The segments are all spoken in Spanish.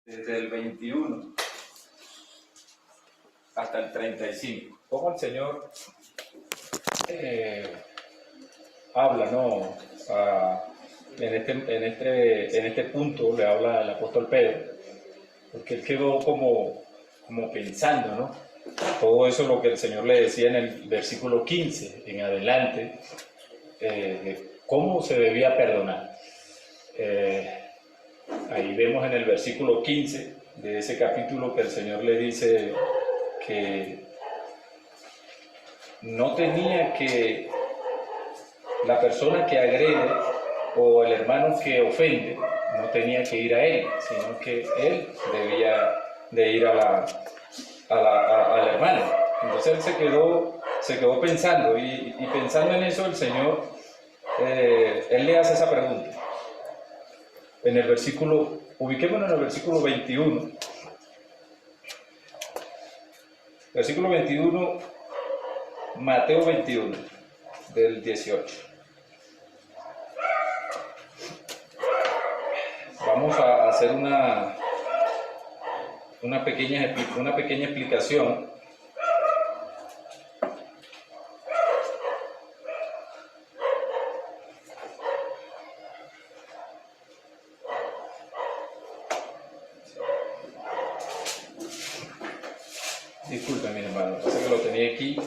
desde el 21 hasta el 35. Cómo el Señor habla, ¿no? En este punto le habla el apóstol Pedro, porque él quedó como pensando, ¿no? Todo eso lo que el Señor le decía en el versículo 15 en adelante, de cómo se debía perdonar. Ahí vemos en el versículo 15 de ese capítulo que el Señor le dice que no tenía que la persona que agrede o el hermano que ofende no tenía que ir a él, sino que él debía de ir al hermano. Entonces él se quedó pensando y pensando en eso el Señor, él le hace esa pregunta. En el versículo, ubiquémonos en el versículo 21. Versículo 21, Mateo 21, del 18. Vamos a hacer una pequeña explicación. Disculpen, mi hermano, pasa que lo tenía aquí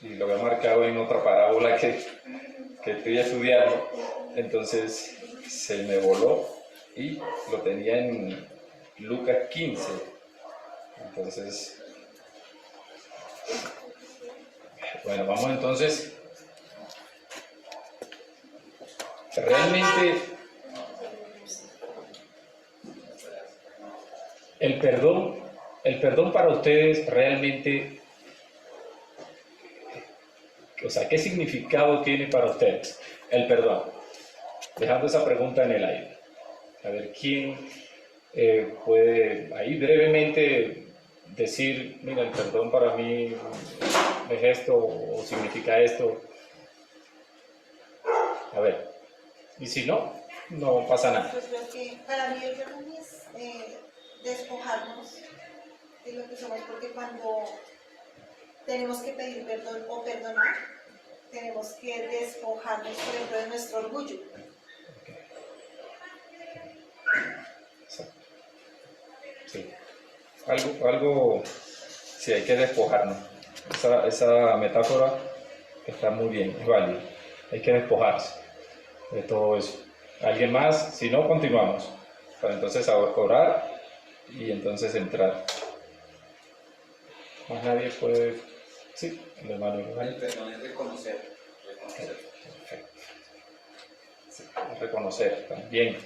y lo había marcado en otra parábola que estoy estudiando, entonces se me voló y lo tenía en Lucas 15. Entonces, bueno, vamos entonces. Realmente el perdón para ustedes realmente, o sea, ¿qué significado tiene para ustedes el perdón? Dejando esa pregunta en el aire. A ver, ¿quién puede ahí brevemente decir, mira, el perdón para mí es esto o significa esto? A ver, y si no, no pasa nada. Yo creo que para mí el perdón es despojarnos de lo que somos, porque cuando tenemos que pedir perdón o perdonar, tenemos que despojarnos, por ejemplo, de nuestro orgullo. Sí. Algo, sí, hay que despojarnos. Esa metáfora está muy bien, es válida. Hay que despojarse de todo eso. ¿Alguien más? Si no, continuamos. Para entonces orar y entonces entrar. ¿Más nadie puede? Sí, el hermano. El perdón es reconocer. Perfecto. Sí, reconocer también.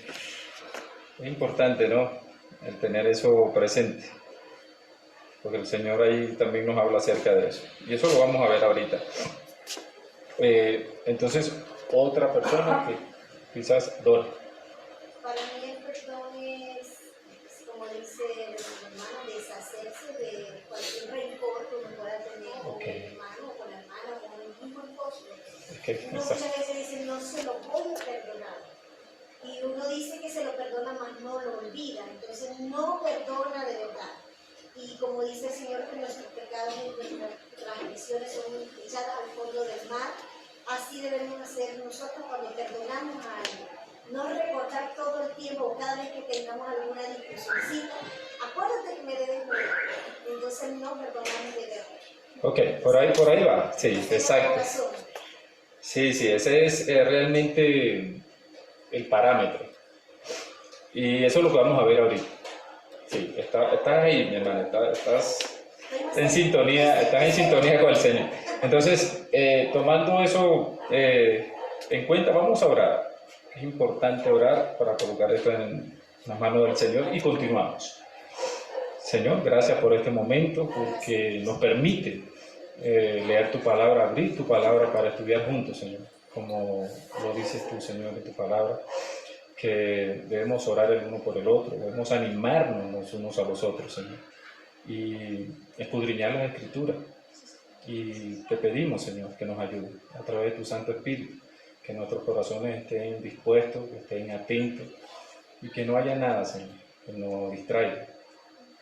Es importante, ¿no? El tener eso presente. Porque el Señor ahí también nos habla acerca de eso. Y eso lo vamos a ver ahorita. Entonces, otra persona que quizás Dora. Para mí el perdón es, como dice el hermano, deshacerse de cualquier rencor que uno pueda tener con el hermano, o con la hermana, o con el mismo esposo. Uno muchas veces dice, no se lo puedo perdonar. Y uno dice que se lo perdona, mas no lo olvida. Entonces no perdona de verdad. Y como dice el Señor, que nuestros pecados y nuestras transgresiones son echadas al fondo del mar, así debemos hacer nosotros cuando perdonamos a alguien. No recordar todo el tiempo, cada vez que tengamos alguna discusióncita, acuérdate que me debes mucho. Entonces no perdonamos de verdad. Ok, por ahí va, sí, exacto. Sí, ese es realmente el parámetro. Y eso es lo que vamos a ver ahorita. Sí, estás ahí, mi hermana, estás en sintonía con el Señor. Entonces, tomando eso en cuenta, vamos a orar. Es importante orar para colocar esto en las manos del Señor y continuamos. Señor, gracias por este momento, porque nos permite leer tu palabra, abrir tu palabra para estudiar juntos, Señor. Como lo dices tú, Señor, en tu palabra, que debemos orar el uno por el otro, debemos animarnos los unos a los otros, Señor, y escudriñar las Escrituras. Y te pedimos, Señor, que nos ayude a través de tu Santo Espíritu, que nuestros corazones estén dispuestos, que estén atentos y que no haya nada, Señor, que nos distraiga,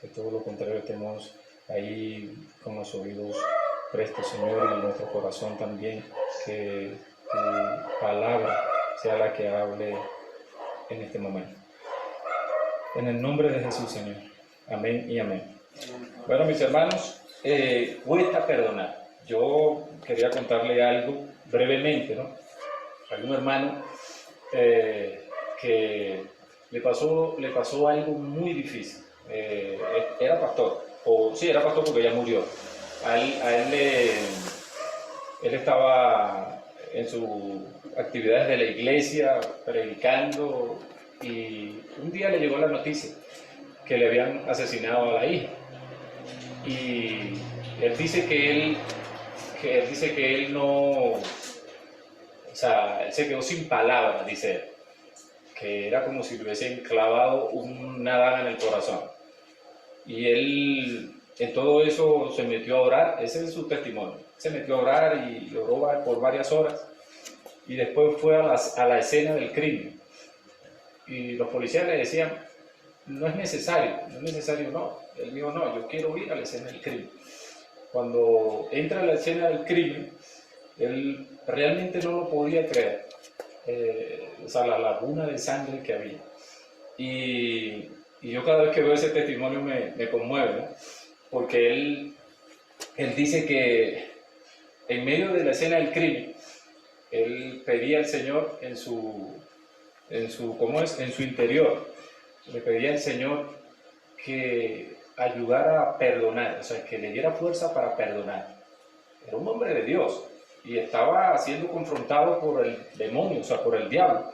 que todo lo contrario estemos ahí con los oídos prestos, Señor, y nuestro corazón también, que tu palabra sea la que hable en este momento. En el nombre de Jesús, Señor. Amén y amén. Bueno, mis hermanos, cuesta perdonar. Yo quería contarle algo brevemente, ¿no? Hay un hermano que le pasó algo muy difícil. Era pastor, era pastor porque ya murió. Él estaba en sus actividades de la iglesia, predicando, y un día le llegó la noticia que le habían asesinado a la hija. Y él dice que él no, o sea, él se quedó sin palabras, dice él, que era como si le hubiesen clavado una daga en el corazón. Y él en todo eso se metió a orar, ese es su testimonio, se metió a orar y oró por varias horas, y después fue a la escena del crimen. Y los policías le decían, no es necesario, no. Él dijo, no, yo quiero ir a la escena del crimen. Cuando entra a la escena del crimen, él realmente no lo podía creer, o sea, la laguna de sangre que había. Y yo cada vez que veo ese testimonio me conmueve, ¿no? Porque él dice que en medio de la escena del crimen, él pedía al Señor en su interior, le pedía al Señor que ayudara a perdonar, o sea, que le diera fuerza para perdonar. Era un hombre de Dios y estaba siendo confrontado por el demonio, o sea, por el diablo.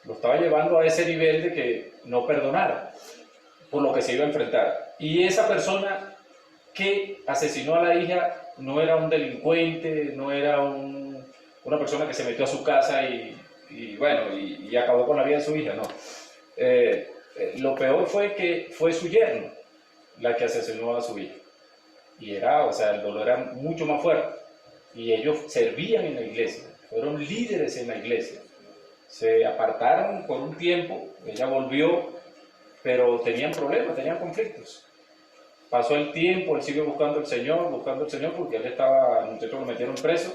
Lo estaba llevando a ese nivel de que no perdonara por lo que se iba a enfrentar. Y esa persona que asesinó a la hija no era un delincuente, no era una persona que se metió a su casa y acabó con la vida de su hija, no. Lo peor fue que fue su yerno la que asesinó a su hija. Y el dolor era mucho más fuerte. Y ellos servían en la iglesia, fueron líderes en la iglesia. Se apartaron por un tiempo, ella volvió, pero tenían problemas, tenían conflictos. Pasó el tiempo, él siguió buscando al Señor, porque el muchacho lo metieron preso,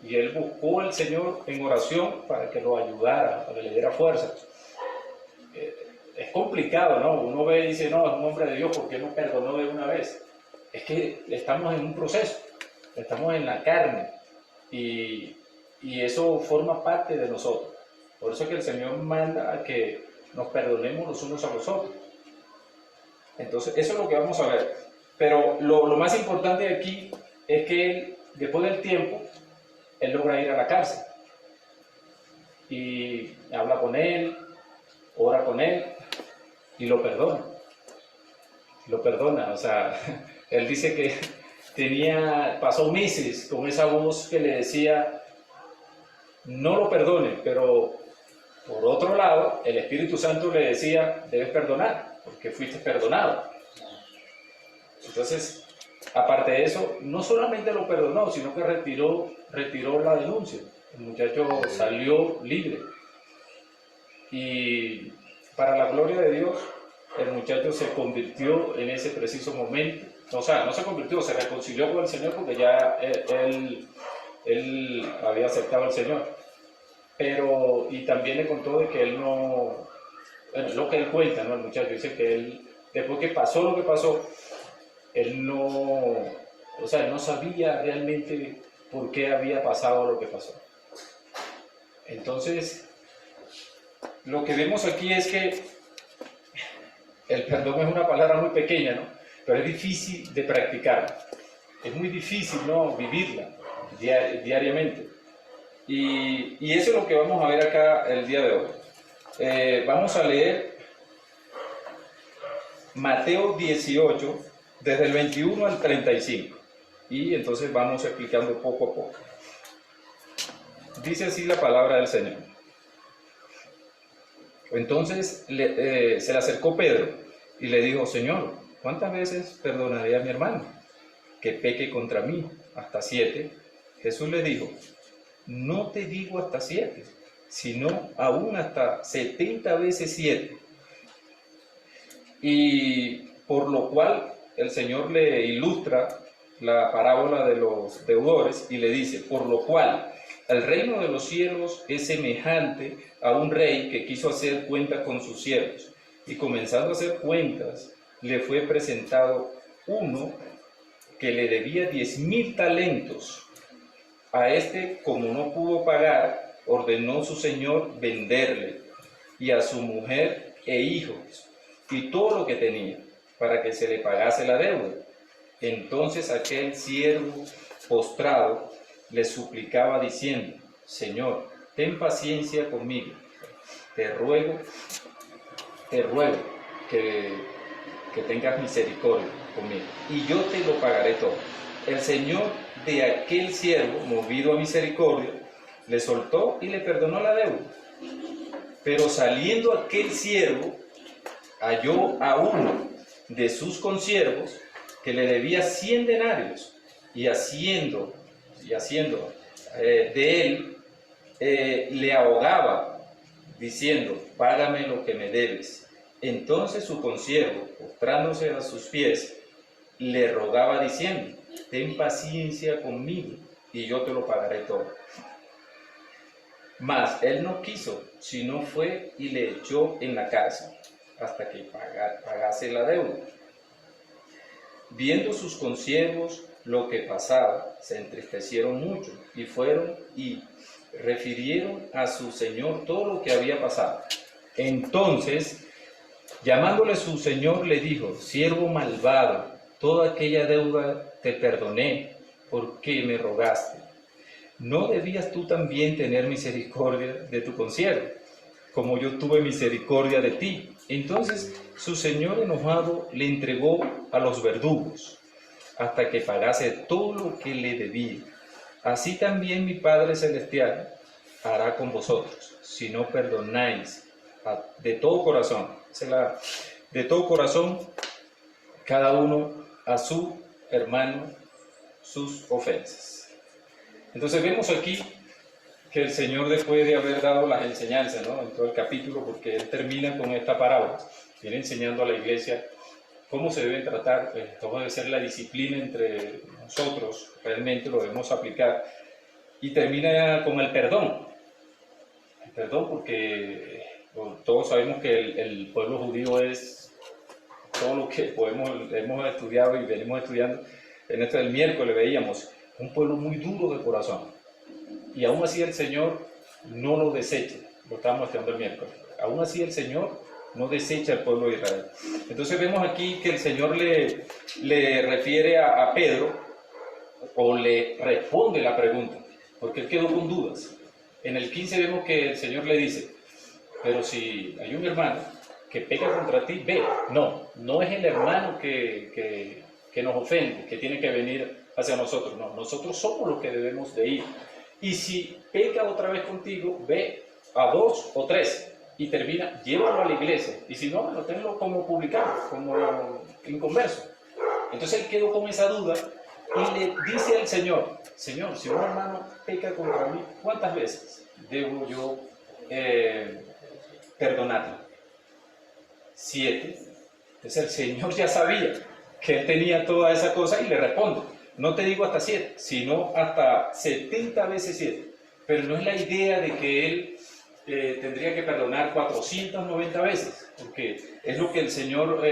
y él buscó al Señor en oración para que lo ayudara, para que le diera fuerza. Es complicado, ¿no? Uno ve y dice, no, es un hombre de Dios, ¿por qué no perdonó de una vez? Es que estamos en un proceso, estamos en la carne, y eso forma parte de nosotros. Por eso es que el Señor manda a que nos perdonemos los unos a los otros. Entonces, eso es lo que vamos a ver. Pero lo más importante aquí es que él, después del tiempo, él logra ir a la cárcel. Y habla con él, ora con él, y lo perdona. O sea, él dice que pasó meses con esa voz que le decía, no lo perdone, pero por otro lado, el Espíritu Santo le decía, debes perdonar, porque fuiste perdonado. Entonces, aparte de eso, no solamente lo perdonó, sino que retiró la denuncia. El muchacho salió libre. Y para la gloria de Dios, el muchacho se convirtió en ese preciso momento. O sea, no se convirtió, se reconcilió con el Señor porque ya él había aceptado al Señor. Y también le contó de que él no, bueno, lo que él cuenta, ¿no? El muchacho dice que él, después que pasó lo que pasó, él no sabía realmente por qué había pasado lo que pasó. Entonces, lo que vemos aquí es que el perdón es una palabra muy pequeña, ¿no? Pero es difícil de practicarla. Es muy difícil, ¿no? Vivirla diariamente. Y eso es lo que vamos a ver acá el día de hoy. Vamos a leer Mateo 18, desde el 21 al 35. Y entonces vamos explicando poco a poco. Dice así la palabra del Señor. Entonces se le acercó Pedro y le dijo, Señor, ¿cuántas veces perdonaré a mi hermano que peque contra mí? ¿Hasta 7? Jesús le dijo, no te digo hasta 7, sino aún hasta 70 veces 7. Y por lo cual el Señor le ilustra la parábola de los deudores y le dice, por lo cual el reino de los cielos es semejante a un rey que quiso hacer cuentas con sus siervos, y comenzando a hacer cuentas, le fue presentado uno que le debía 10.000 talentos. A este, como no pudo pagar, ordenó su señor venderle, y a su mujer e hijos, y todo lo que tenía, para que se le pagase la deuda. Entonces aquel siervo postrado le suplicaba diciendo, Señor, ten paciencia conmigo, te ruego que tengas misericordia conmigo, y yo te lo pagaré todo. El Señor de aquel siervo, movido a misericordia, le soltó y le perdonó la deuda. Pero saliendo aquel siervo, halló a uno de sus consiervos que le debía 100 denarios, y haciendo de él, le ahogaba, diciendo, págame lo que me debes. Entonces su consiervo, postrándose a sus pies, le rogaba diciendo, ten paciencia conmigo, y yo te lo pagaré todo. Mas él no quiso, sino fue y le echó en la cárcel, hasta que pagase la deuda. Viendo sus consiervos lo que pasaba, se entristecieron mucho, y fueron y refirieron a su señor todo lo que había pasado. Entonces, llamándole su señor, le dijo, siervo malvado, toda aquella deuda te perdoné, porque me rogaste. ¿No debías tú también tener misericordia de tu consiervo, como yo tuve misericordia de ti? Entonces su señor enojado le entregó a los verdugos, hasta que pagase todo lo que le debía. Así también mi Padre Celestial hará con vosotros, si no perdonáis de todo corazón, cada uno a su hermano sus ofensas. Entonces vemos aquí que el Señor, después de haber dado las enseñanzas, ¿no?, en todo el capítulo, porque Él termina con esta parábola, viene enseñando a la iglesia cómo se debe tratar, cómo debe ser la disciplina entre nosotros, realmente lo debemos aplicar, y termina con el perdón. El perdón porque todos sabemos que el pueblo judío es todo lo que hemos estudiado y venimos estudiando. En esto del miércoles veíamos un pueblo muy duro de corazón, y aún así el Señor no lo desecha. Lo estábamos estudiando el miércoles. Aún así el Señor no desecha al pueblo de Israel. Entonces vemos aquí que el Señor le refiere a Pedro, o le responde la pregunta, porque él quedó con dudas. En el 15 vemos que el Señor le dice, pero si hay un hermano que peca contra ti, ve. No es el hermano que nos ofende, que tiene que venir hacia nosotros. No, nosotros somos los que debemos de ir. Y si peca otra vez contigo, ve a 2 o 3 y termina, llévalo a la iglesia. Y si no, bueno, tenlo como publicano, como inconverso. Entonces él quedó con esa duda y le dice al Señor, Señor, si un hermano peca contra mí, ¿cuántas veces debo yo perdonarle? 7. Entonces el Señor ya sabía que él tenía toda esa cosa y le responde, no te digo hasta 7, sino hasta 70 veces 7. Pero no es la idea de que él tendría que perdonar 490 veces, porque es lo que el Señor lo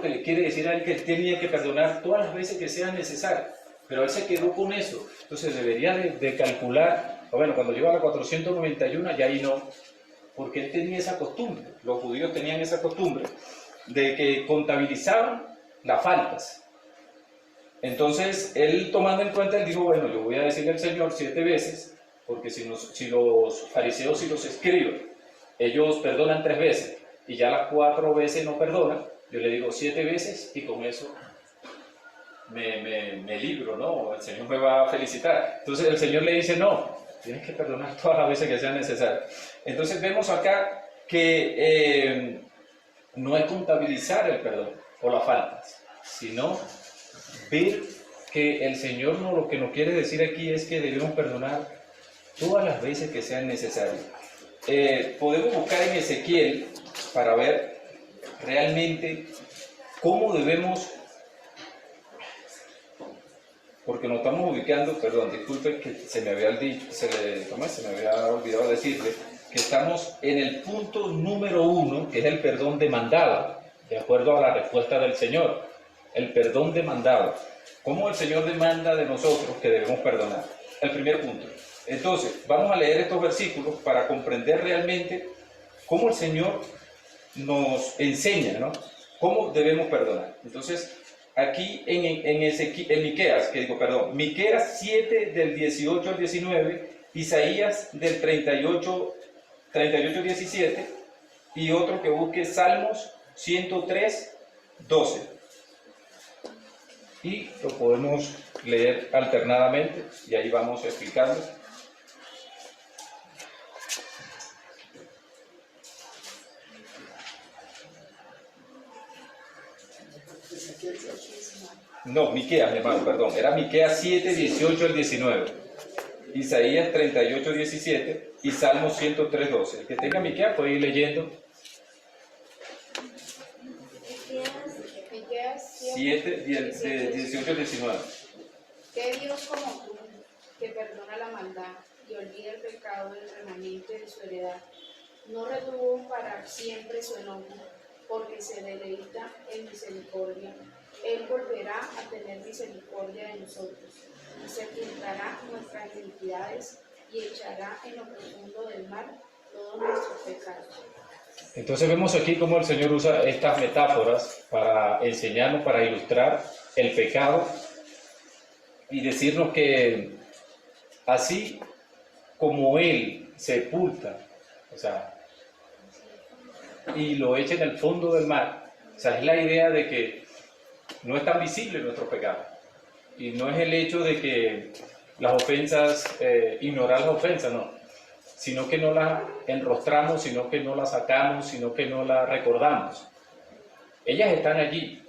que le quiere decir a él, que él tenía que perdonar todas las veces que sean necesarias. Pero él se quedó con eso. Entonces debería de calcular, bueno, cuando llegó a la 491 ya ahí no, porque él tenía esa costumbre, los judíos tenían esa costumbre de que contabilizaban las faltas. Entonces él, tomando en cuenta, él dijo, bueno, yo voy a decirle al Señor 7 veces, porque si los fariseos y los escribas, ellos perdonan 3 veces y ya las 4 veces no perdonan, yo le digo 7 veces y con eso me libro, ¿no? El Señor me va a felicitar. Entonces el Señor le dice, no, tienes que perdonar todas las veces que sean necesarias. Entonces vemos acá que no es contabilizar el perdón o las faltas, sino ver que el Señor lo que nos quiere decir aquí es que debemos perdonar todas las veces que sean necesarias. Podemos buscar en Ezequiel para ver realmente cómo debemos, porque nos estamos ubicando, perdón, disculpe que se me había olvidado decirle, que estamos en el punto número 1, que es el perdón demandado, de acuerdo a la respuesta del Señor, el perdón demandado. ¿Cómo el Señor demanda de nosotros que debemos perdonar? El primer punto. Entonces, vamos a leer estos versículos para comprender realmente cómo el Señor nos enseña, ¿no? Cómo debemos perdonar. Entonces, aquí en Miqueas 7 del 18 al 19, Isaías del 38 al 17, y otro que busque Salmos 103, 12. Y lo podemos leer alternadamente y ahí vamos explicando. No, Miqueas, mi hermano, perdón. Era Miqueas 7, 18 al 19. Isaías 38, 17 y Salmos 103, 12. El que tenga Miqueas puede ir leyendo. Miqueas 7, 18 al 19. ¿Qué Dios como tú, que perdona la maldad y olvida el pecado del remanente de su heredad, no retuvo para siempre su enojo, porque se deleita en misericordia? Él volverá a tener misericordia de nosotros, y sepultará nuestras iniquidades y echará en lo profundo del mar todos nuestros pecados. Entonces vemos aquí cómo el Señor usa estas metáforas para enseñarnos, para ilustrar el pecado y decirnos que así como Él sepulta, o sea, y lo echa en el fondo del mar, o sea, es la idea de que no es tan visible nuestro pecado. Y no es el hecho de que las ofensas, ignorar las ofensas, no, sino que no las enrostramos, sino que no las sacamos, sino que no las recordamos. Ellas están allí,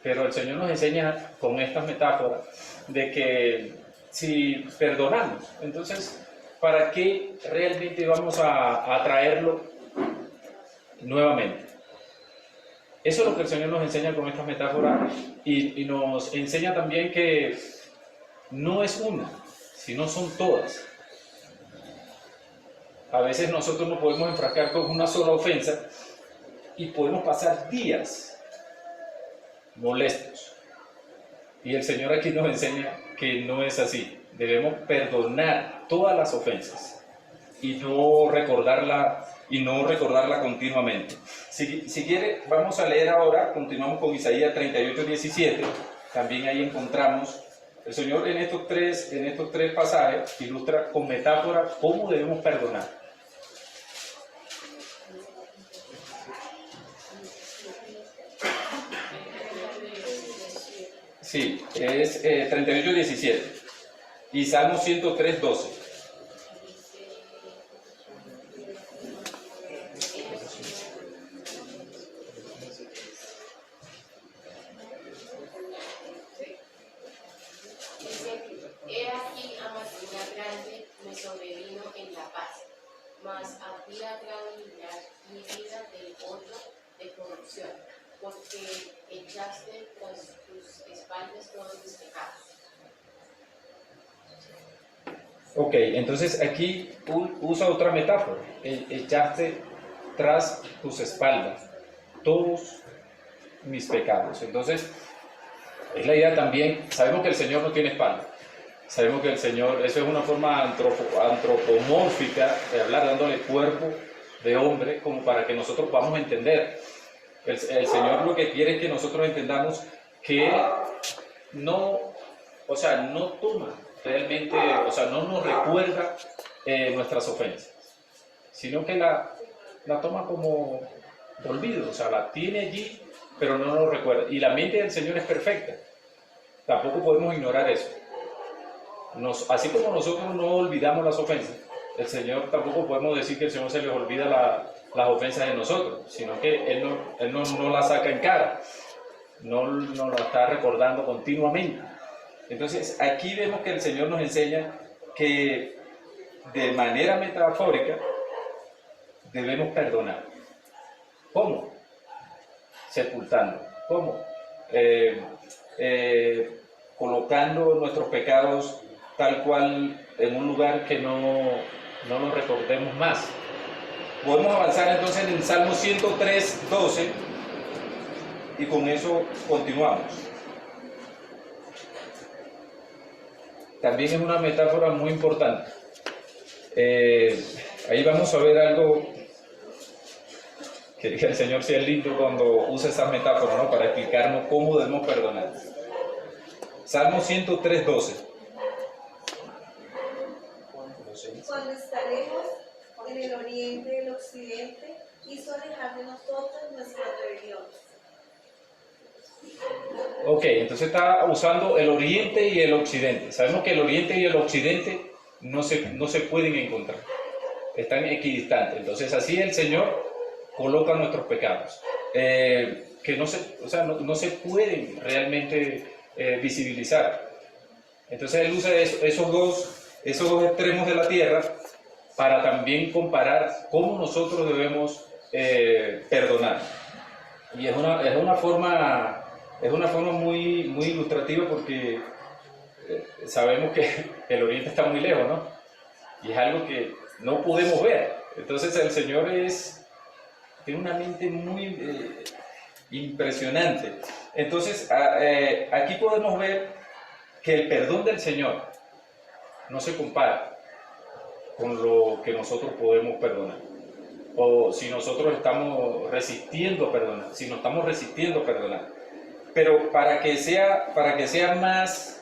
pero el Señor nos enseña con estas metáforas de que si perdonamos, entonces, ¿para qué realmente vamos a traerlo nuevamente? Eso es lo que el Señor nos enseña con estas metáforas y nos enseña también que no es una, sino son todas. A veces nosotros nos podemos enfrascar con una sola ofensa y podemos pasar días molestos. Y el Señor aquí nos enseña que no es así. Debemos perdonar todas las ofensas y no recordarla continuamente. Si quiere, vamos a leer ahora, continuamos con Isaías 38, 17. También ahí encontramos, el Señor en estos tres pasajes ilustra con metáfora cómo debemos perdonar. Sí, es 38, 17 y Salmo 103, 12. He aquí amargura grande me sobrevino en la paz, mas había grande mi vida del hoyo de corrupción, porque echaste tras tus espaldas todos mis pecados. Ok, entonces aquí usa otra metáfora, echaste tras tus espaldas todos mis pecados. Entonces, es la idea también, sabemos que el Señor no tiene espalda, sabemos que el Señor, eso es una forma antropomórfica de hablar, dándole cuerpo de hombre, como para que nosotros podamos entender. El Señor lo que quiere es que nosotros entendamos que no toma realmente, no nos recuerda nuestras ofensas, sino que la toma como olvido, la tiene allí, pero no nos recuerda. Y la mente del Señor es perfecta, tampoco podemos ignorar eso. Así como nosotros no olvidamos las ofensas, el Señor tampoco podemos decir que el Señor se les olvida las ofensas de nosotros, sino que Él no las saca en cara, no las está recordando continuamente. Entonces aquí vemos que el Señor nos enseña que de manera metafórica debemos perdonar. ¿Cómo? sepultando. ¿Cómo? Colocando nuestros pecados tal cual en un lugar que no nos recordemos más. Podemos avanzar entonces en el Salmo 103, 12 y con eso continuamos. También es una metáfora muy importante. Ahí vamos a ver algo que el Señor sea lindo cuando usa esa metáfora, ¿no? Para explicarnos cómo debemos perdonar. Salmo 103, 12. Cuando estaremos en el oriente y el occidente, hizo alejar de nosotros nuestras rebeliones. Ok, entonces está usando el oriente y el occidente. Sabemos que el oriente y el occidente no se pueden encontrar, están equidistantes. Entonces así el Señor coloca nuestros pecados, que no se pueden realmente visibilizar. Entonces Él usa esos dos extremos de la tierra para también comparar cómo nosotros debemos perdonar. Y es una forma muy, muy ilustrativa porque sabemos que el oriente está muy lejos, ¿no? Y es algo que no podemos ver. Entonces el Señor tiene una mente muy impresionante. Entonces aquí podemos ver que el perdón del Señor no se compara con lo que nosotros podemos perdonar. O si nosotros estamos resistiendo a perdonar, si no estamos resistiendo a perdonar. Pero para que sea más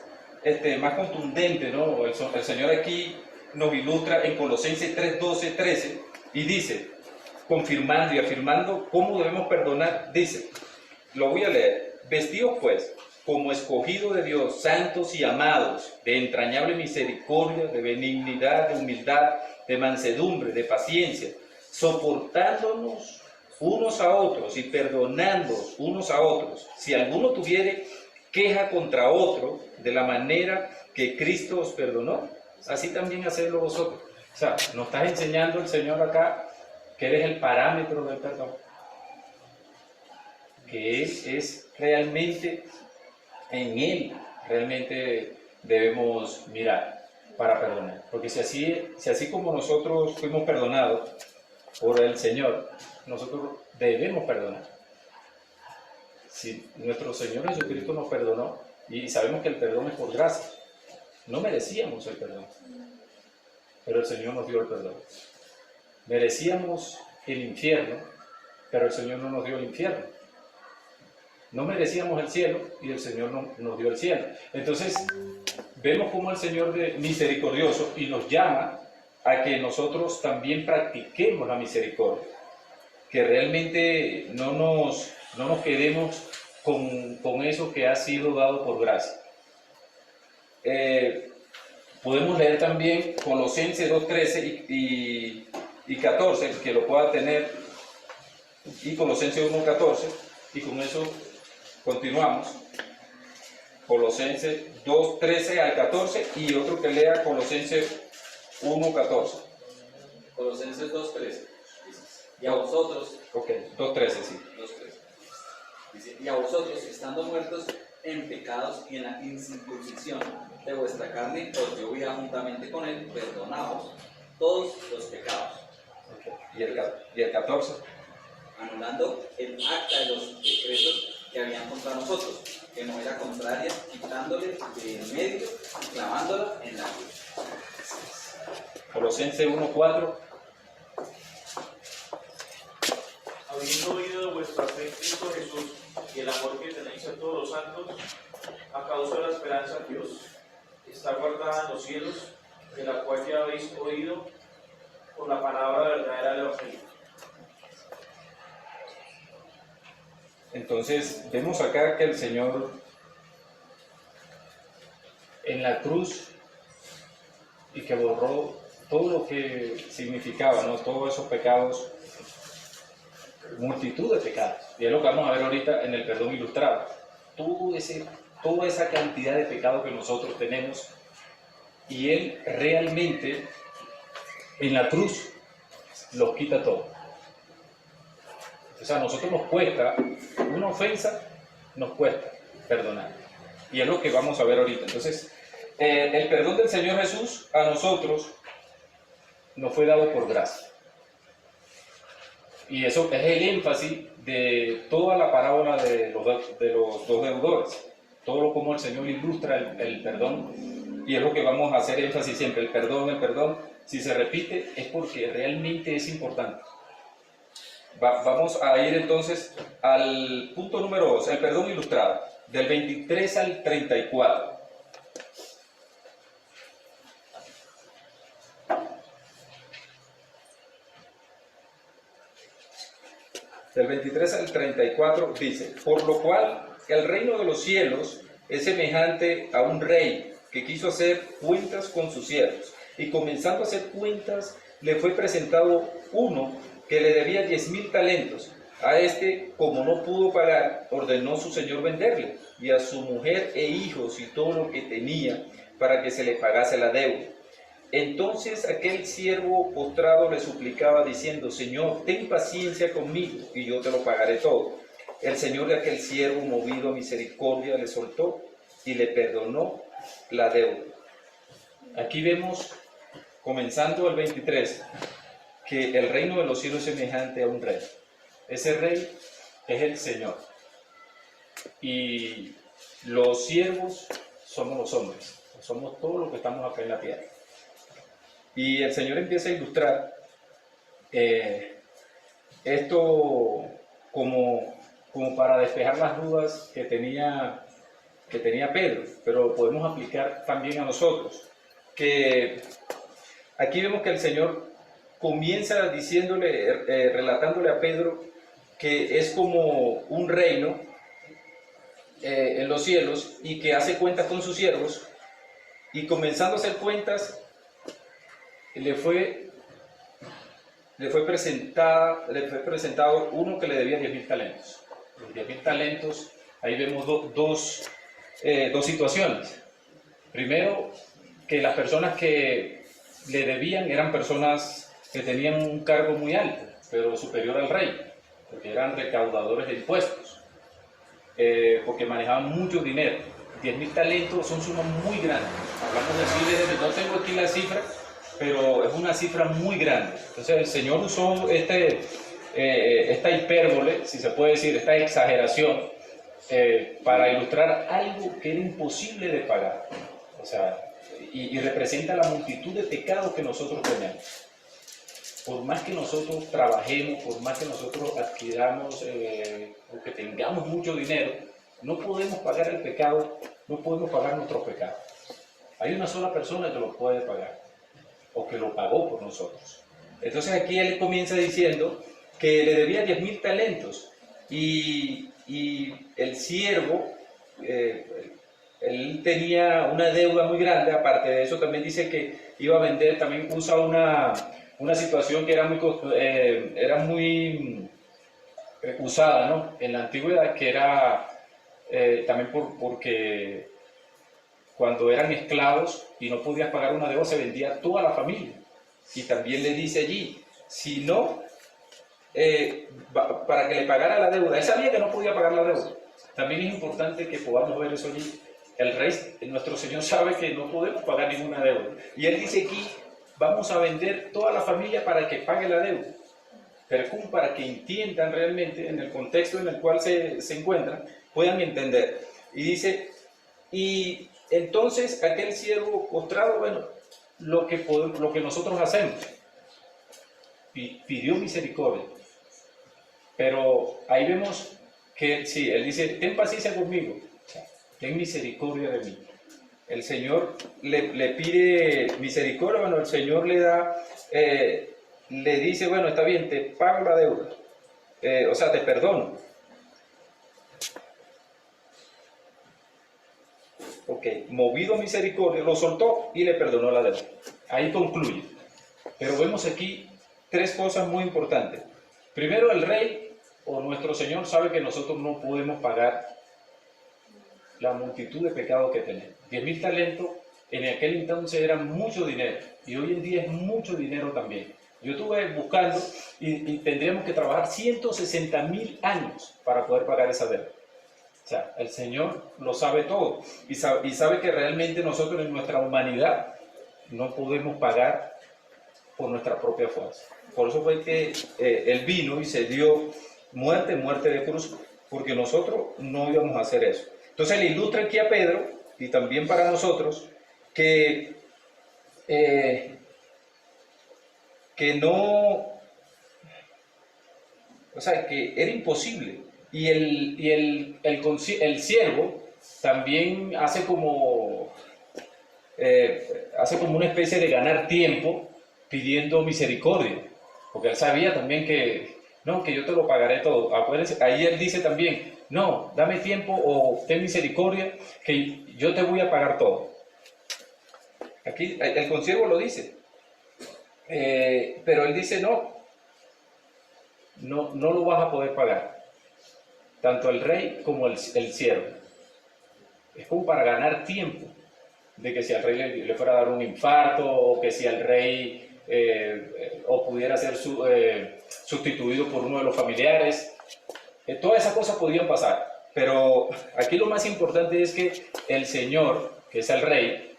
contundente, ¿no? El Señor aquí nos ilustra en Colosenses 3, 12, 13 y dice, confirmando y afirmando cómo debemos perdonar, dice, lo voy a leer: vestidos pues como escogidos de Dios, santos y amados, de entrañable misericordia, de benignidad, de humildad, de mansedumbre, de paciencia, soportándonos unos a otros y perdonándonos unos a otros, si alguno tuviere queja contra otro, de la manera que Cristo os perdonó, así también hacedlo vosotros. O sea, nos está enseñando el Señor acá que Él es el parámetro del perdón, que es realmente en Él, realmente debemos mirar para perdonar. Porque si así como nosotros fuimos perdonados por el Señor, nosotros debemos perdonar. Si nuestro Señor Jesucristo nos perdonó, y sabemos que el perdón es por gracia, no merecíamos el perdón, pero el Señor nos dio el perdón. Merecíamos el infierno, pero el Señor no nos dio el infierno. No merecíamos el cielo y el Señor nos dio el cielo. Entonces, vemos cómo el Señor es misericordioso y nos llama a que nosotros también practiquemos la misericordia. Que realmente no nos quedemos con eso que ha sido dado por gracia. Podemos leer también Colosenses 2:13 y 14, el que lo pueda tener, y Colosenses 1:14, y con eso continuamos. Colosenses 2:13 al 14 y otro que lea Colosenses 1:14. Colosenses 2:13. Y a vosotros. Ok, 2:13, sí. 2:13. Dice, y a vosotros, estando muertos en pecados y en la incircuncisión de vuestra carne, os dio vida juntamente con él, perdonaos todos los pecados. Okay. ¿Y el 14? Anulando el acta de los decretos que habían contra nosotros, que no era contraria, quitándole de en medio y clavándola en la cruz. Colosenses 1:4. Habiendo oído vuestra fe en Cristo Jesús y el amor que tenéis a todos los santos, a causa de la esperanza en Dios, está guardada en los cielos, de la cual ya habéis oído por la palabra verdadera del Evangelio. Entonces, vemos acá que el Señor en la cruz y que borró todo lo que significaba, ¿no? Todos esos pecados, multitud de pecados. Y es lo que vamos a ver ahorita en el perdón ilustrado. Toda esa cantidad de pecados que nosotros tenemos, y Él realmente en la cruz los quita todos. O sea, a nosotros nos cuesta, una ofensa nos cuesta perdonar. Y es lo que vamos a ver ahorita. Entonces, el perdón del Señor Jesús a nosotros nos fue dado por gracia. Y eso es el énfasis de toda la parábola de los dos deudores. Todo lo como el Señor ilustra el perdón. Y es lo que vamos a hacer énfasis siempre. El perdón, si se repite, es porque realmente es importante. Vamos a ir entonces al punto número 2, el perdón ilustrado, del 23 al 34. Del 23 al 34 dice: por lo cual el reino de los cielos es semejante a un rey que quiso hacer cuentas con sus siervos, y comenzando a hacer cuentas le fue presentado uno que le debía 10.000 talentos. A este, como no pudo pagar, ordenó su señor venderle, y a su mujer e hijos y todo lo que tenía, para que se le pagase la deuda. Entonces aquel siervo postrado le suplicaba diciendo: Señor, ten paciencia conmigo, y yo te lo pagaré todo. El señor de aquel siervo, movido a misericordia, le soltó y le perdonó la deuda. Aquí vemos, comenzando el 23, que el reino de los cielos es semejante a un rey. Ese rey es el Señor. Y los siervos somos los hombres. Somos todos los que estamos acá en la tierra. Y el Señor empieza a ilustrar esto como para despejar las dudas que tenía Pedro, pero podemos aplicar también a nosotros. Que aquí vemos que el Señor comienza diciéndole, relatándole a Pedro que es como un reino en los cielos y que hace cuentas con sus siervos, y comenzando a hacer cuentas le fue presentado uno que le debía 10.000 talentos. Los 10.000 talentos, ahí vemos dos situaciones. Primero, que las personas que le debían eran personas que tenían un cargo muy alto, pero superior al rey, porque eran recaudadores de impuestos, porque manejaban mucho dinero. 10.000 talentos son sumas muy grandes. Hablamos de miles, no tengo aquí la cifra, pero es una cifra muy grande. Entonces el Señor usó esta hipérbole, si se puede decir, esta exageración, para ilustrar algo que era imposible de pagar. O sea, y representa la multitud de pecados que nosotros tenemos. Por más que nosotros trabajemos, por más que nosotros adquiramos o que tengamos mucho dinero, no podemos pagar el pecado, no podemos pagar nuestros pecados. Hay una sola persona que lo puede pagar, o que lo pagó por nosotros. Entonces aquí él comienza diciendo que le debía 10.000 talentos, y el siervo, él tenía una deuda muy grande. Aparte de eso, también dice que iba a vender, también usa una situación que era muy usada, ¿no?, en la antigüedad, que era también porque cuando eran esclavos y no podías pagar una deuda, se vendía toda la familia. Y también le dice allí, si no, para que le pagara la deuda. Él sabía que no podía pagar la deuda. También es importante que podamos ver eso allí. El rey, nuestro Señor, sabe que no podemos pagar ninguna deuda. Y él dice aquí, vamos a vender toda la familia para que pague la deuda. Pero como para que entiendan realmente, en el contexto en el cual se encuentran, puedan entender. Y dice, y entonces aquel siervo postrado, bueno, lo que nosotros hacemos, pidió misericordia. Pero ahí vemos que sí, él dice, ten paciencia conmigo, ten misericordia de mí. El Señor le pide misericordia. Bueno, el Señor le dice, bueno, está bien, te pago la deuda, o sea, te perdono. Ok, movido a misericordia, lo soltó y le perdonó la deuda. Ahí concluye. Pero vemos aquí tres cosas muy importantes. Primero, el rey o nuestro Señor sabe que nosotros no podemos pagar la multitud de pecados que tenemos. 10.000 talentos en aquel entonces era mucho dinero, y hoy en día es mucho dinero también. Yo estuve buscando y tendríamos que trabajar 160.000 años para poder pagar esa deuda. O sea, el Señor lo sabe todo y sabe que realmente nosotros en nuestra humanidad no podemos pagar por nuestra propia fuerza. Por eso fue que Él vino y se dio muerte de cruz, porque nosotros no íbamos a hacer eso. Entonces le ilustra aquí a Pedro, y también para nosotros, que no, o sea, que era imposible. Y el siervo también hace como una especie de ganar tiempo pidiendo misericordia, porque él sabía también que no, que yo te lo pagaré todo. Acuérdense, ahí él dice también, no, dame tiempo o ten misericordia, que yo te voy a pagar todo. Aquí el consiervo lo dice, pero él dice no lo vas a poder pagar, tanto el rey como el siervo. Es como para ganar tiempo, de que si al rey le fuera a dar un infarto, o que si al rey o pudiera ser sustituido por uno de los familiares, todas esas cosas podían pasar. Pero aquí lo más importante es que el Señor, que es el rey,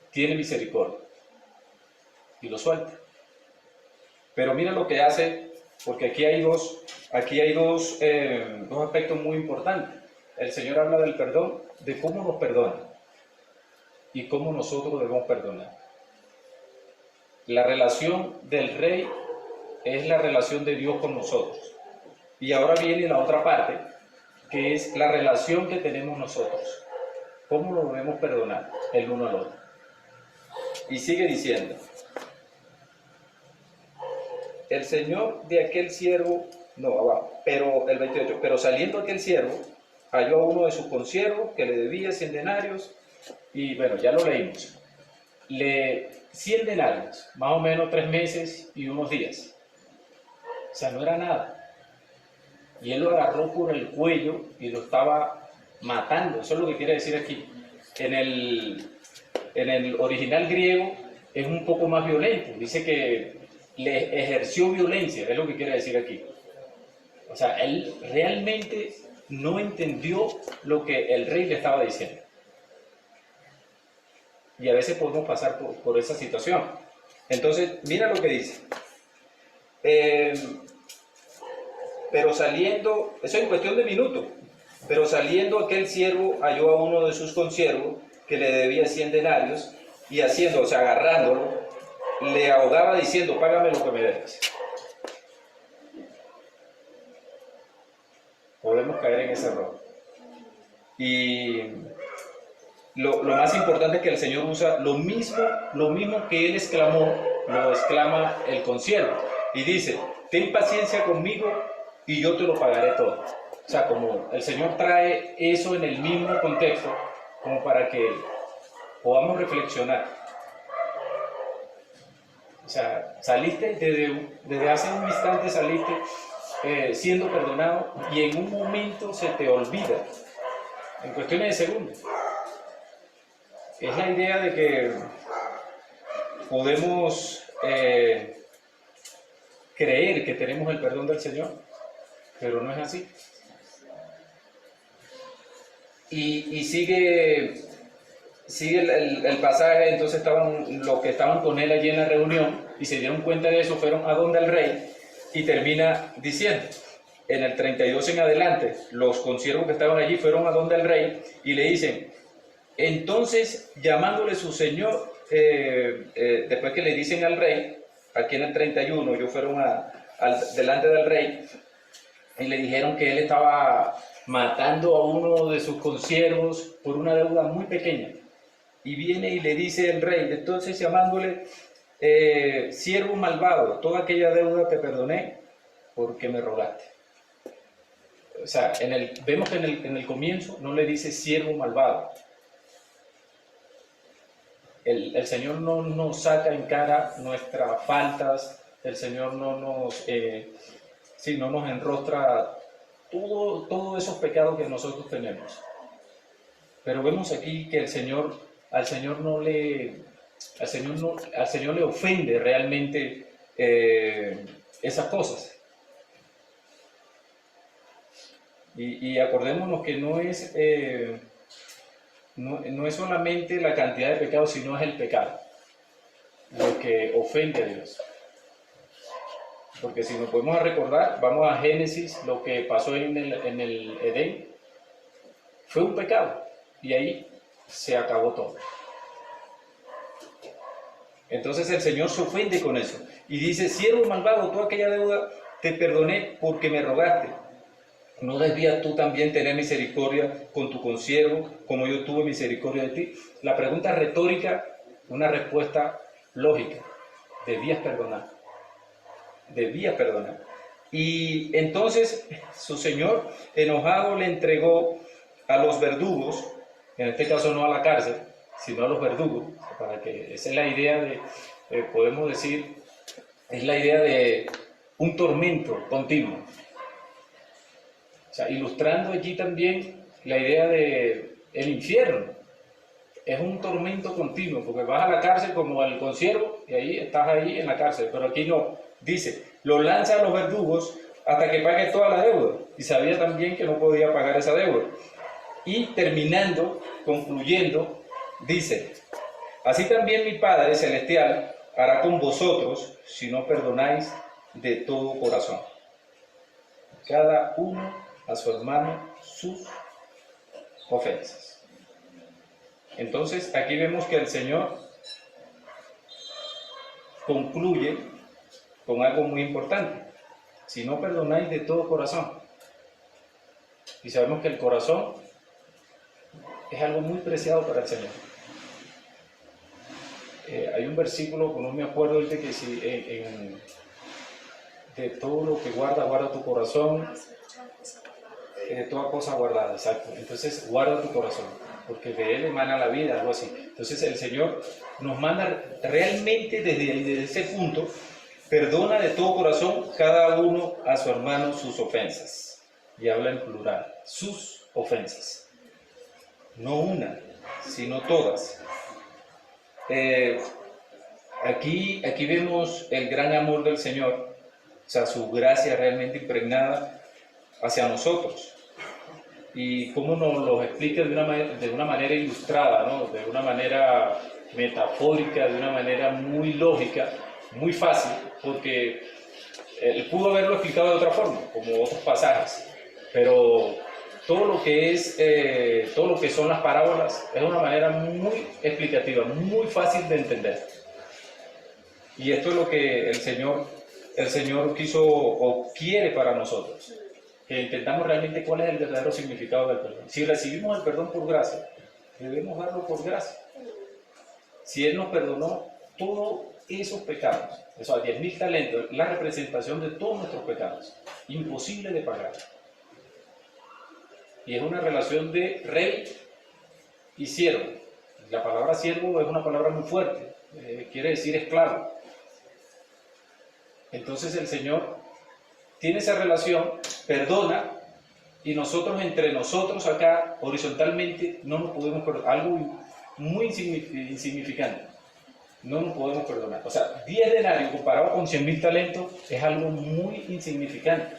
tiene misericordia y lo suelta. Pero mira lo que hace, porque aquí hay dos aspectos muy importantes. El Señor habla del perdón, de cómo nos perdona y cómo nosotros debemos perdonar. La relación del rey es la relación de Dios con nosotros. Y ahora viene la otra parte, que es la relación que tenemos nosotros. ¿Cómo lo debemos perdonar el uno al otro? Y sigue diciendo, el Señor de aquel siervo, pero el 28, pero saliendo aquel siervo, halló a uno de sus consiervos que le debía 100 denarios, y bueno, ya lo leímos. 100 denarios, más o menos 3 meses y unos días. O sea, no era nada. Y él lo agarró por el cuello y lo estaba matando. Eso es lo que quiere decir aquí. En el original griego es un poco más violento. Dice que le ejerció violencia, es lo que quiere decir aquí. O sea, él realmente no entendió lo que el rey le estaba diciendo. Y a veces podemos pasar por esa situación. Entonces, mira lo que dice. Pero saliendo, eso es en cuestión de minutos, pero saliendo aquel siervo halló a uno de sus consiervos que le debía 100 denarios y haciendo, o sea, agarrándolo, le ahogaba diciendo, págame lo que me debes. Podemos caer en ese error. Y lo más importante es que el Señor usa lo mismo que Él exclamó, lo exclama el consiervo. Y dice, ten paciencia conmigo y yo te lo pagaré todo. O sea, como el Señor trae eso en el mismo contexto, como para que podamos reflexionar. O sea, saliste desde hace un instante, saliste siendo perdonado y en un momento se te olvida, en cuestiones de segundos. Es la idea de que podemos creer que tenemos el perdón del Señor, pero no es así. Y sigue el pasaje. Entonces los que estaban con él allí en la reunión y se dieron cuenta de eso, fueron a donde el rey, y termina diciendo, en el 32 en adelante, los consiervos que estaban allí fueron a donde el rey y le dicen, entonces llamándole su señor, después que le dicen al rey, aquí en el 31, ellos fueron delante del rey y le dijeron que él estaba matando a uno de sus consiervos por una deuda muy pequeña. Y viene y le dice el rey, entonces llamándole, siervo malvado, toda aquella deuda te perdoné porque me rogaste. O sea, vemos que en el comienzo no le dice siervo malvado. El Señor no nos saca en cara nuestras faltas, el Señor no nos enrostra todos esos pecados que nosotros tenemos. Pero vemos aquí que al Señor le ofende realmente esas cosas. Y acordémonos que no es solamente la cantidad de pecados, sino es el pecado lo que ofende a Dios. Porque si nos podemos recordar, vamos a Génesis, lo que pasó en el Edén, fue un pecado y ahí se acabó todo. Entonces el Señor se ofende con eso y dice: siervo malvado, toda aquella deuda te perdoné porque me rogaste. ¿No debías tú también tener misericordia con tu consiervo, como yo tuve misericordia de ti? La pregunta retórica, una respuesta lógica: debías perdonar. Debías perdonar. Y entonces su Señor, enojado, le entregó a los verdugos, en este caso no a la cárcel, sino a los verdugos, para que esa es la idea de, podemos decir, es la idea de un tormento continuo. O sea, ilustrando allí también la idea de el infierno. Es un tormento continuo, porque vas a la cárcel como al consiervo y ahí estás ahí en la cárcel, pero aquí no. Dice, lo lanza a los verdugos hasta que pague toda la deuda. Y sabía también que no podía pagar esa deuda. Y terminando, concluyendo, dice, así también mi Padre Celestial hará con vosotros si no perdonáis de todo corazón. Cada uno a su hermano sus ofensas. Entonces aquí vemos que el Señor concluye con algo muy importante: si no perdonáis de todo corazón. Y sabemos que el corazón es algo muy preciado para el Señor. Hay un versículo, no me acuerdo ahorita, que si de todo lo que guarda tu corazón, de toda cosa guardada, exacto. Entonces guarda tu corazón, porque de él emana la vida, algo así. Entonces el Señor nos manda realmente desde ese punto: perdona de todo corazón cada uno a su hermano sus ofensas. Y habla en plural, sus ofensas. No una, sino todas. Aquí vemos el gran amor del Señor, o sea, su gracia realmente impregnada hacia nosotros. Y cómo nos lo explica de una manera ilustrada, ¿no? De una manera metafórica, de una manera muy lógica, muy fácil, porque él pudo haberlo explicado de otra forma, como otros pasajes, pero todo lo que son las parábolas es de una manera muy explicativa, muy fácil de entender. Y esto es lo que el Señor quiso o quiere para nosotros, que entendamos realmente cuál es el verdadero significado del perdón. Si recibimos el perdón por gracia, debemos darlo por gracia. Si Él nos perdonó todos esos pecados, eso a 10.000 talentos, la representación de todos nuestros pecados, imposible de pagar. Y es una relación de rey y siervo. La palabra siervo es una palabra muy fuerte, quiere decir esclavo. Entonces el Señor tiene esa relación, perdona, y nosotros entre nosotros acá, horizontalmente, no nos podemos perdonar. Algo muy insignificante. No nos podemos perdonar. O sea, 10 denarios comparado con 100.000 talentos es algo muy insignificante.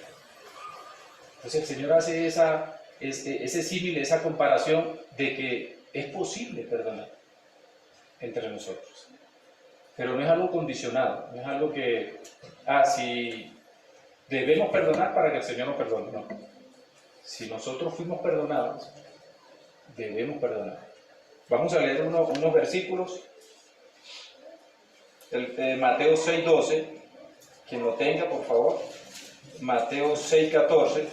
Entonces el Señor hace ese símil, esa comparación de que es posible perdonar entre nosotros. Pero no es algo condicionado, no es algo que, si debemos perdonar para que el Señor nos perdone. No. Si nosotros fuimos perdonados, debemos perdonar. Vamos a leer unos versículos. Mateo 6:12, quien lo tenga, por favor. Mateo 6:14.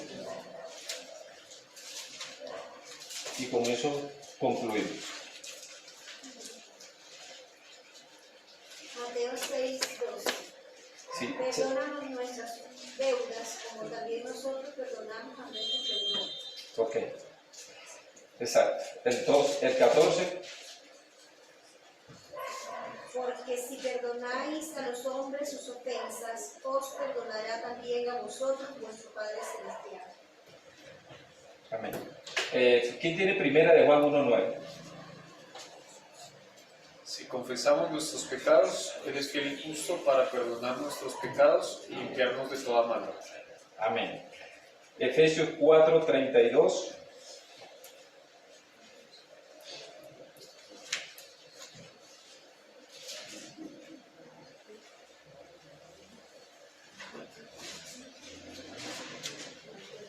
Y con eso concluimos. Mateo 6:12. Sí. Perdónanos nuestras deudas, como también nosotros perdonamos a nuestros deudores. Ok. Exacto. El 14. Porque si perdonáis a los hombres sus ofensas, os perdonará también a vosotros vuestro Padre Celestial. Amén. ¿Quién tiene primera de Juan 1:9? Sí, confesamos nuestros pecados, Él es fiel y justo para perdonar nuestros pecados y limpiarnos de toda maldad. Amén. Efesios 4:32.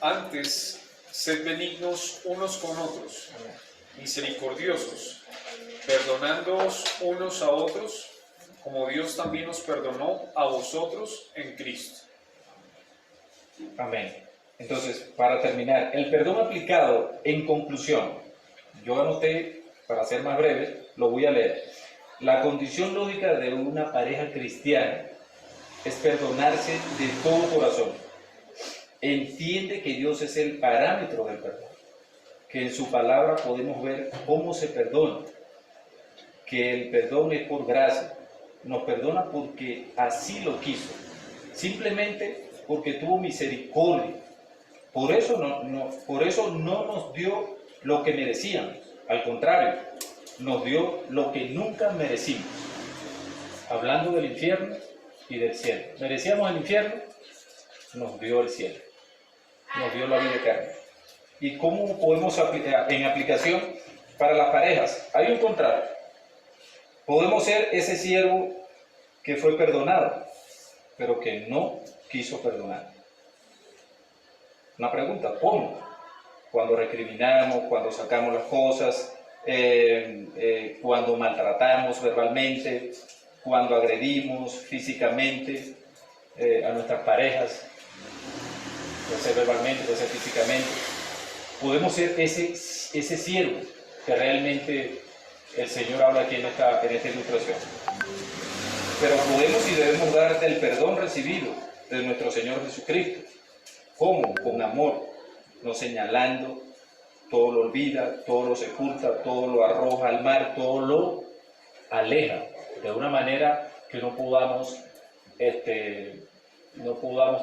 Antes, sed benignos unos con otros, misericordiosos, perdonándoos unos a otros, como Dios también os perdonó a vosotros en Cristo. Amén. Entonces, para terminar, el perdón aplicado en conclusión, yo anoté, para ser más breve, lo voy a leer. La condición lógica de una pareja cristiana es perdonarse de todo corazón. Entiende que Dios es el parámetro del perdón, que en su palabra podemos ver cómo se perdona, que el perdón es por gracia, nos perdona porque así lo quiso, simplemente porque tuvo misericordia. Por eso no nos dio lo que merecíamos, al contrario, nos dio lo que nunca merecimos. Hablando del infierno y del cielo. Merecíamos el infierno, nos dio el cielo, nos dio la vida eterna. ¿Y cómo podemos aplicar en aplicación para las parejas? Hay un contrario. Podemos ser ese siervo que fue perdonado, pero que no quiso perdonar. Una pregunta, ¿cómo? Cuando recriminamos, cuando sacamos las cosas, cuando maltratamos verbalmente, cuando agredimos físicamente a nuestras parejas, puede ser verbalmente, puede ser físicamente. Podemos ser ese siervo que realmente el Señor habla aquí en esta ilustración. Pero podemos y debemos dar el perdón recibido de nuestro Señor Jesucristo. ¿Cómo? Con amor, no señalando, todo lo olvida, todo lo sepulta, todo lo arroja al mar, todo lo aleja, de una manera que no podamos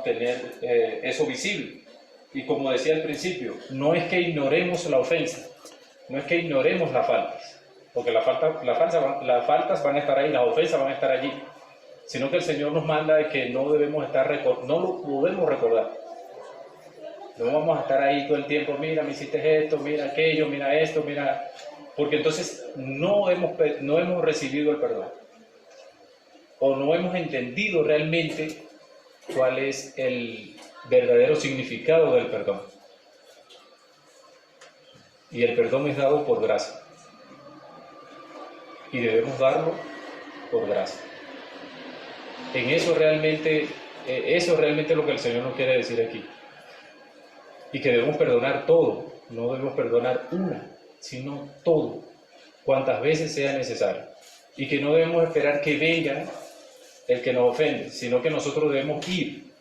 tener eso visible. Y como decía al principio, no es que ignoremos la ofensa, no es que ignoremos las faltas, porque las faltas van a estar ahí, las ofensas van a estar allí, sino que el Señor nos manda de que no lo podemos recordar. No vamos a estar ahí todo el tiempo, mira, me hiciste esto, mira aquello, mira esto, mira... Porque entonces no hemos recibido el perdón. O no hemos entendido realmente cuál es el verdadero significado del perdón. Y el perdón es dado por gracia. Y debemos darlo por gracia. Eso realmente es lo que el Señor nos quiere decir aquí. Y que debemos perdonar todo, no debemos perdonar una, sino todo, cuantas veces sea necesario. Y que no debemos esperar que venga el que nos ofende, sino que nosotros debemos ir.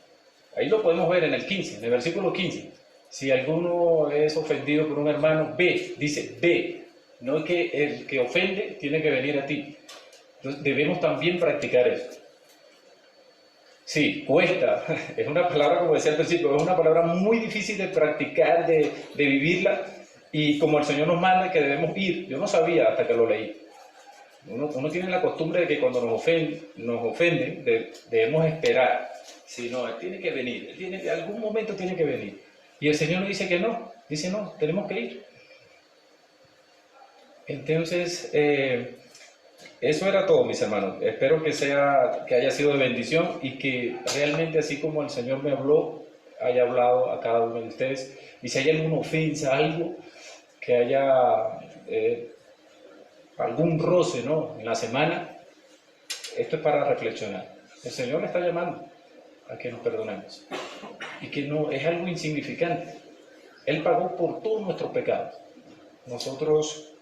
Ahí lo podemos ver en el 15, en el versículo 15. Si alguno es ofendido por un hermano, ve, dice, ve. No es que el que ofende tiene que venir a ti. Entonces debemos también practicar eso. Sí, cuesta, es una palabra, como decía al principio, es una palabra muy difícil de practicar, de vivirla, y como el Señor nos manda que debemos ir, yo no sabía hasta que lo leí. Uno tiene la costumbre de que cuando nos ofenden debemos esperar. Si no, Él tiene que venir, en algún momento tiene que venir. Y el Señor nos dice que no, dice no, tenemos que ir. Entonces, eso era todo, mis hermanos. Espero que haya sido de bendición y que realmente, así como el Señor me habló, haya hablado a cada uno de ustedes. Y si hay alguna ofensa, algo que haya algún roce, ¿no?, en la semana, esto es para reflexionar. El Señor le está llamando a que nos perdonemos y que no es algo insignificante. Él pagó por todos nuestros pecados. Nosotros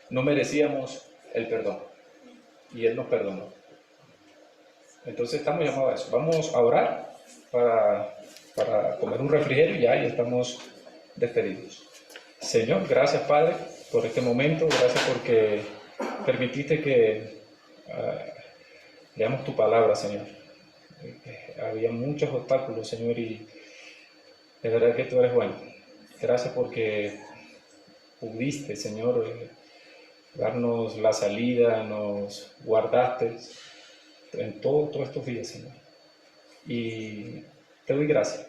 no merecíamos el perdón y Él nos perdonó. Entonces estamos llamados a eso. Vamos a orar para comer un refrigerio y ya estamos despedidos. Señor, gracias, Padre, por este momento. Gracias porque permitiste que leamos tu palabra, Señor. Había muchos obstáculos, Señor, y de verdad que tú eres bueno. Gracias porque pudiste, Señor, darnos la salida, nos guardaste en todos estos días, Señor. Y te doy gracias,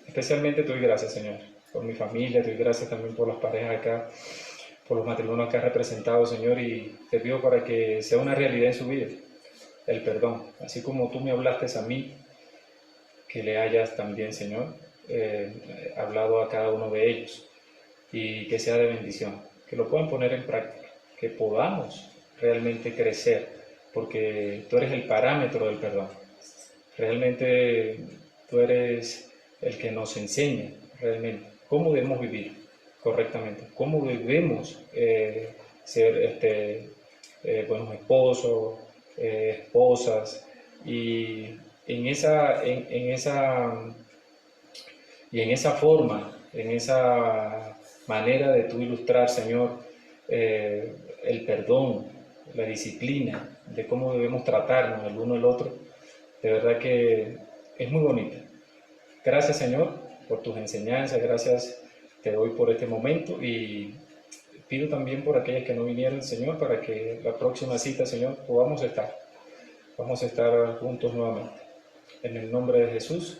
especialmente te doy gracias, Señor, por mi familia, te doy gracias también por las parejas acá, por los matrimonios que has representado, Señor, y te pido para que sea una realidad en su vida, el perdón, así como tú me hablaste a mí, que le hayas también, Señor, hablado a cada uno de ellos, y que sea de bendición, que lo puedan poner en práctica, que podamos realmente crecer, porque tú eres el parámetro del perdón. Realmente tú eres el que nos enseña realmente cómo debemos vivir correctamente, cómo debemos ser buenos esposos, esposas, y en esa forma, en esa manera de tú ilustrar, Señor, el perdón, la disciplina, de cómo debemos tratarnos el uno al otro, de verdad que es muy bonita. Gracias, Señor, por tus enseñanzas, gracias te doy por este momento, y pido también por aquellas que no vinieron, Señor, para que la próxima cita, Señor, podamos estar juntos nuevamente. En el nombre de Jesús,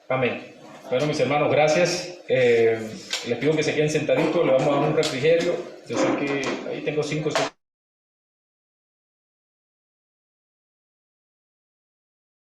amén. Bueno, mis hermanos, gracias. Les pido que se queden sentaditos, le vamos a dar un refrigerio. Yo sé que ahí tengo 5 o 6